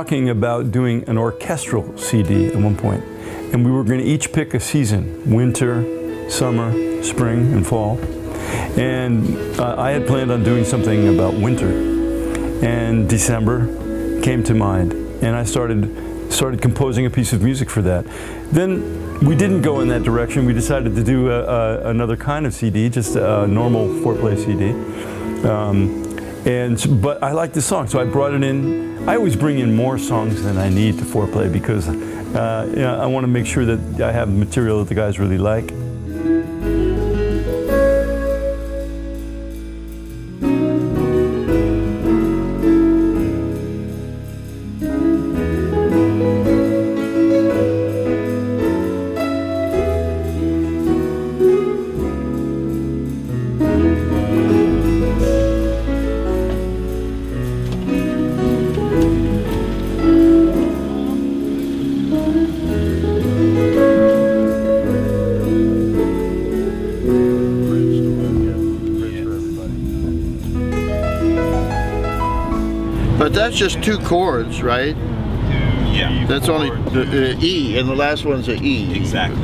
talking about doing an orchestral CD at one point, and we were going to each pick a season: winter, summer, spring, and fall. And I had planned on doing something about winter, and December came to mind, and I started composing a piece of music for that. Then we didn't go in that direction. We decided to do another kind of CD, just a normal Fourplay CD. But I liked the song, so I brought it in. I always bring in more songs than I need to Fourplay because I want to make sure that I have material that the guys really like. But that's just two chords, right? Yeah. That's only the E, and the last one's an E. Exactly.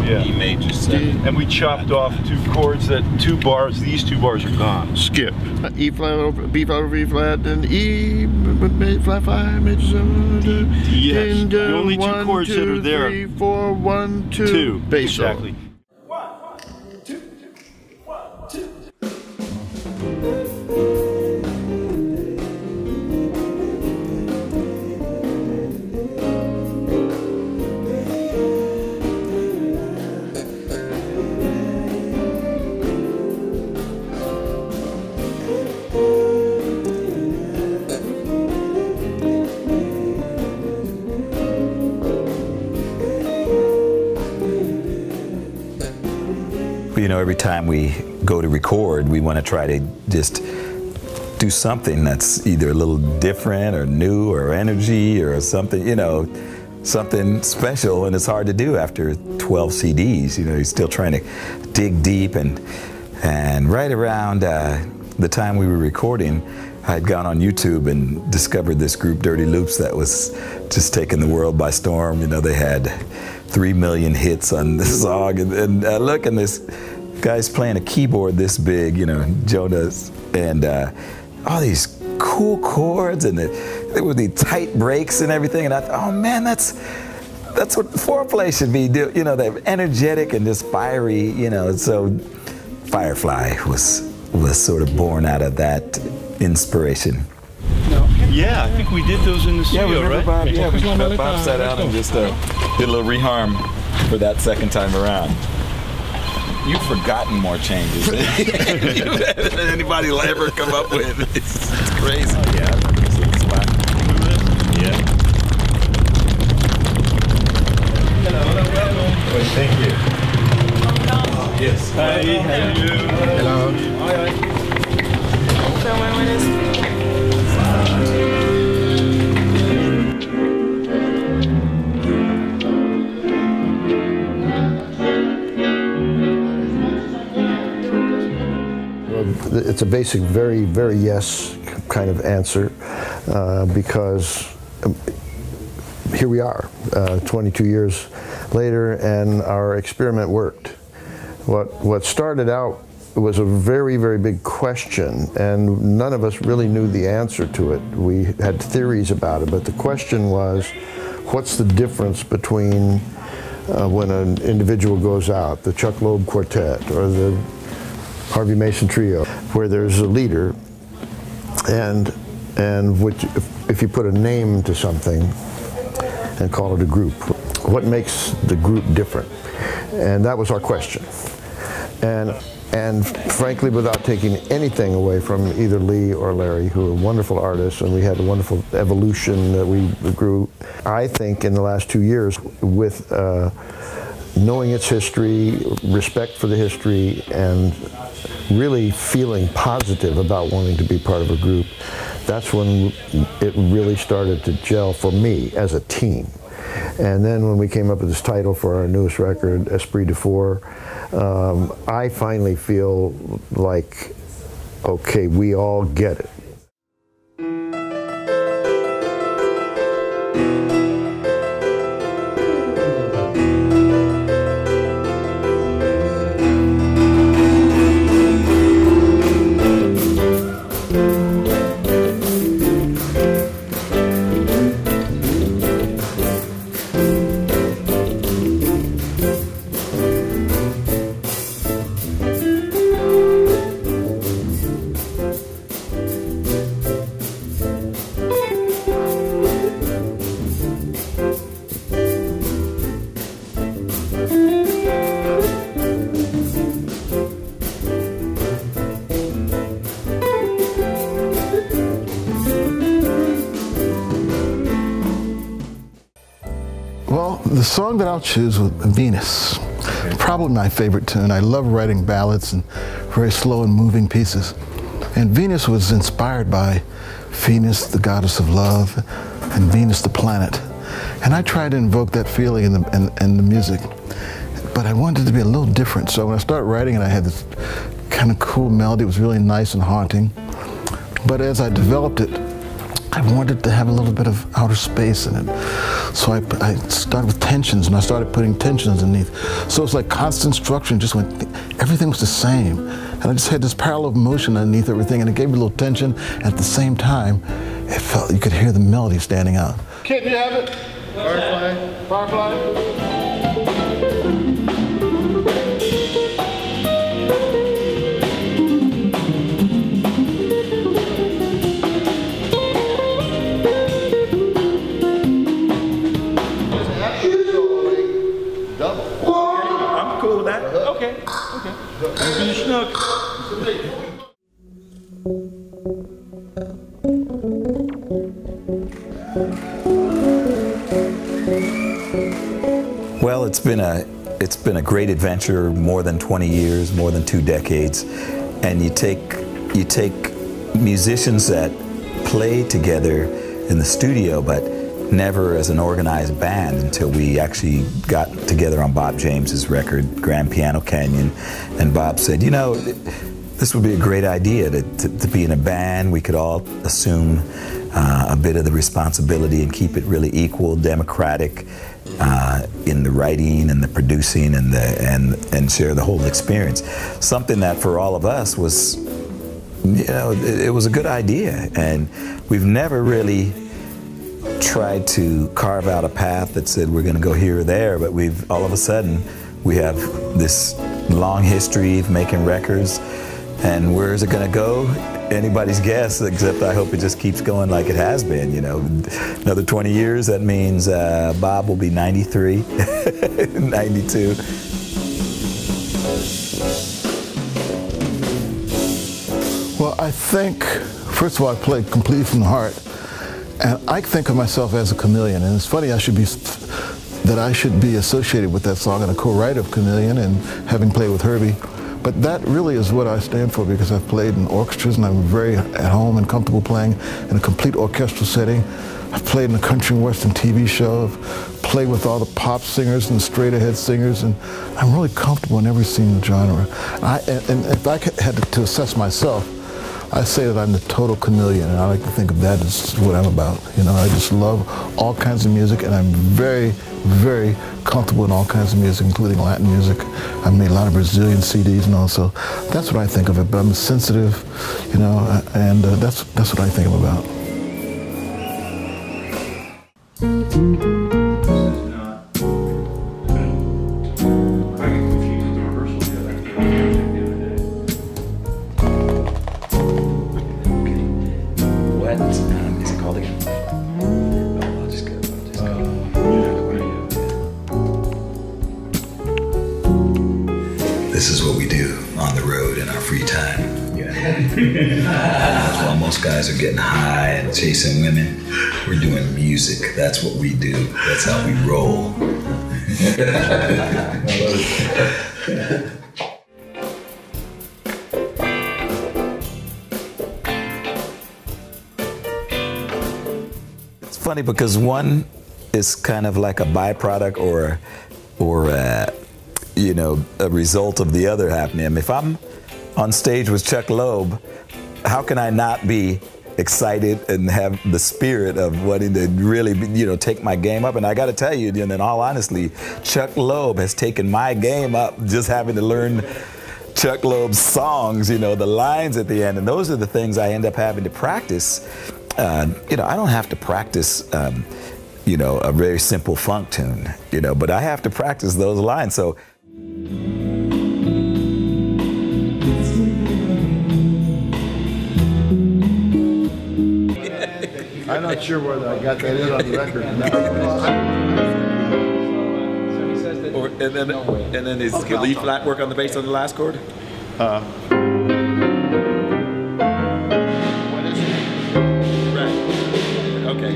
Yeah. E major 7. And we chopped off two chords, these two bars are gone. Skip. E flat over, B flat over E flat, then E, flat 5, major 7, Yes. The only two 1, chords 2, that are there. 3, 4, 1, 2. Bass solo. Exactly. 1, 2, 1, 2. You know, every time we go to record, we want to try to just do something that's either a little different or new or energy or something, you know, something special, and it's hard to do after 12 CDs. You know, you're still trying to dig deep, and right around the time we were recording, I had gone on YouTube and discovered this group, Dirty Loops, that was just taking the world by storm. You know, they had 3 million hits on this song, and look, and this guy's playing a keyboard this big, you know, Joe does, and all these cool chords, and there were these tight breaks and everything, and I thought, oh man, that's what Fourplay should be, you know, they're energetic and just fiery, you know. So Firefly was sort of born out of that inspiration. Yeah, I think we did those in the studio, right? Bob? Yeah, Bob sat down and just did a little reharm for that second time around. You've forgotten more changes than anybody will ever come up with. It's crazy. Oh, yeah, I remember this little spot. Yeah. Hello. Well, thank you. Yes. Hi, how are you? Hello. So when is It's a basic, very, very yes kind of answer because here we are, 22 years later, and our experiment worked. What started out was a very, very big question, and none of us really knew the answer to it. We had theories about it, but the question was, what's the difference between when an individual goes out, the Chuck Loeb Quartet or the Harvey Mason Trio, where there's a leader, and which, if you put a name to something and call it a group, what makes the group different? And that was our question. And frankly, without taking anything away from either Lee or Larry, who are wonderful artists, and we had a wonderful evolution that we grew, I think in the last 2 years, with knowing its history, respect for the history, and really feeling positive about wanting to be part of a group, that's when it really started to gel for me as a team. And then when we came up with this title for our newest record, Esprit de Four, I finally feel like, okay, we all get it. Well, the song that I'll choose was Venus. Probably my favorite tune. I love writing ballads and very slow and moving pieces. And Venus was inspired by Venus, the goddess of love, and Venus, the planet. And I tried to invoke that feeling in the music. But I wanted it to be a little different. So when I started writing it, I had this kind of cool melody. It was really nice and haunting. But as I developed it, I wanted to have a little bit of outer space in it. So I started with tensions, and I started putting tensions underneath. So it's like constant structure, and just went, everything was the same. And I just had this parallel motion underneath everything, and it gave me a little tension. And at the same time, it felt, you could hear the melody standing out. Kid, do you have it? Firefly. Firefly. I'm cool with that. Okay. Okay. Don't be snook. Well, it's been a great adventure, more than 20 years, more than 2 decades, and you take musicians that play together in the studio, but never as an organized band until we actually got together on Bob James's record, Grand Piano Canyon, and Bob said, you know, this would be a great idea to be in a band. We could all assume a bit of the responsibility and keep it really equal, democratic in the writing and the producing and share the whole experience. Something that for all of us was, you know, it was a good idea, and we've never really tried to carve out a path that said we're going to go here or there, but we've all of a sudden we have this long history of making records, and where is it going to go? Anybody's guess, except I hope it just keeps going like it has been, you know. Another 20 years, that means Bob will be 93, 92. Well, I think, first of all, I play completely from the heart. And I think of myself as a chameleon, and it's funny that I should be associated with that song and a co-writer of Chameleon, and having played with Herbie. But that really is what I stand for, because I've played in orchestras and I'm very at home and comfortable playing in a complete orchestral setting. I've played in a country and western TV show. I've played with all the pop singers and straight ahead singers, and I'm really comfortable in every single genre. And if I had to assess myself, I say that I'm the total chameleon, and I like to think of that as what I'm about. You know, I just love all kinds of music, and I'm very, very comfortable in all kinds of music, including Latin music. I've made a lot of Brazilian CDs and all, so that's what I think of it. But I'm sensitive, you know, and that's what I think I'm about. Is it called again? Oh, I'll just go. This is what we do on the road in our free time. Yeah. While most guys are getting high and chasing women, we're doing music. That's what we do. That's how we roll. It's funny because one is kind of like a byproduct or you know, a result of the other happening. I mean, if I'm on stage with Chuck Loeb, how can I not be excited and have the spirit of wanting to really, you know, take my game up? And I got to tell you, and in all honesty, Chuck Loeb has taken my game up just having to learn Chuck Loeb's songs, you know, the lines at the end. And those are the things I end up having to practice. You know, I don't have to practice, you know, a very simple funk tune, you know, but I have to practice those lines. So. I'm not sure whether I got that in on the record. And then is the lead flat work on the bass on the last chord? What is it? Right. Okay.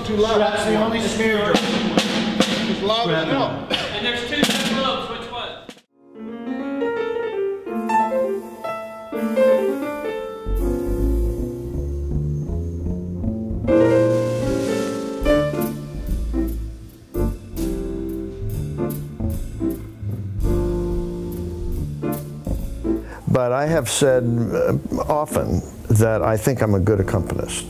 too loud. That's the only snare drum. It's loud as hell. And there's two set globes. Which one? But I have said often that I think I'm a good accompanist.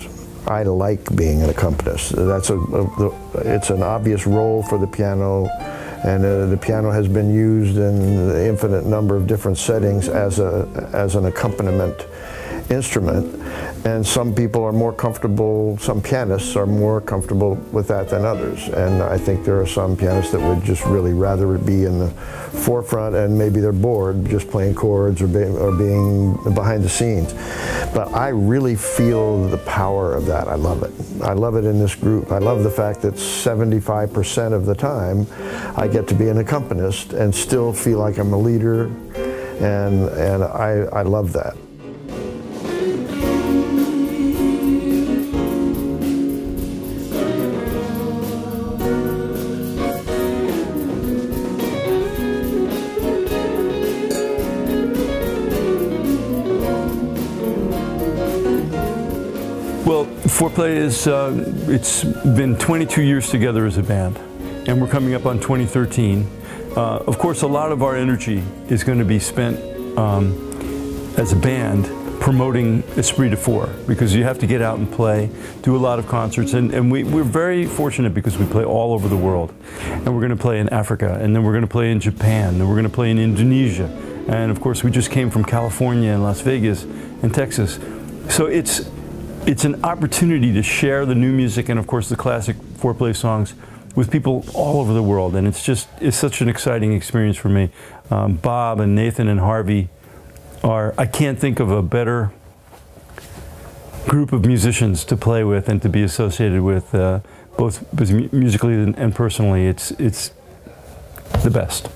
I like being an accompanist. It's an obvious role for the piano, and the piano has been used in an infinite number of different settings as an accompaniment instrument. And some people are more comfortable, some pianists are more comfortable with that than others. And I think there are some pianists that would just really rather be in the forefront, and maybe they're bored just playing chords or being behind the scenes. But I really feel the power of that. I love it. I love it in this group. I love the fact that 75% of the time I get to be an accompanist and still feel like I'm a leader, and I love that. Well, Fourplay is, it's been 22 years together as a band, and we're coming up on 2013. Of course, a lot of our energy is going to be spent as a band promoting Esprit de Four, because you have to get out and play, do a lot of concerts, and we're very fortunate because we play all over the world. And we're going to play in Africa, and then we're going to play in Japan, and we're going to play in Indonesia. And of course, we just came from California and Las Vegas and Texas. So it's an opportunity to share the new music and of course the classic Fourplay songs with people all over the world, and it's such an exciting experience for me. Bob and Nathan and Harvey I can't think of a better group of musicians to play with and to be associated with, both musically and personally. It's the best.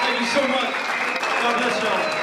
Thank you so much. God bless y'all.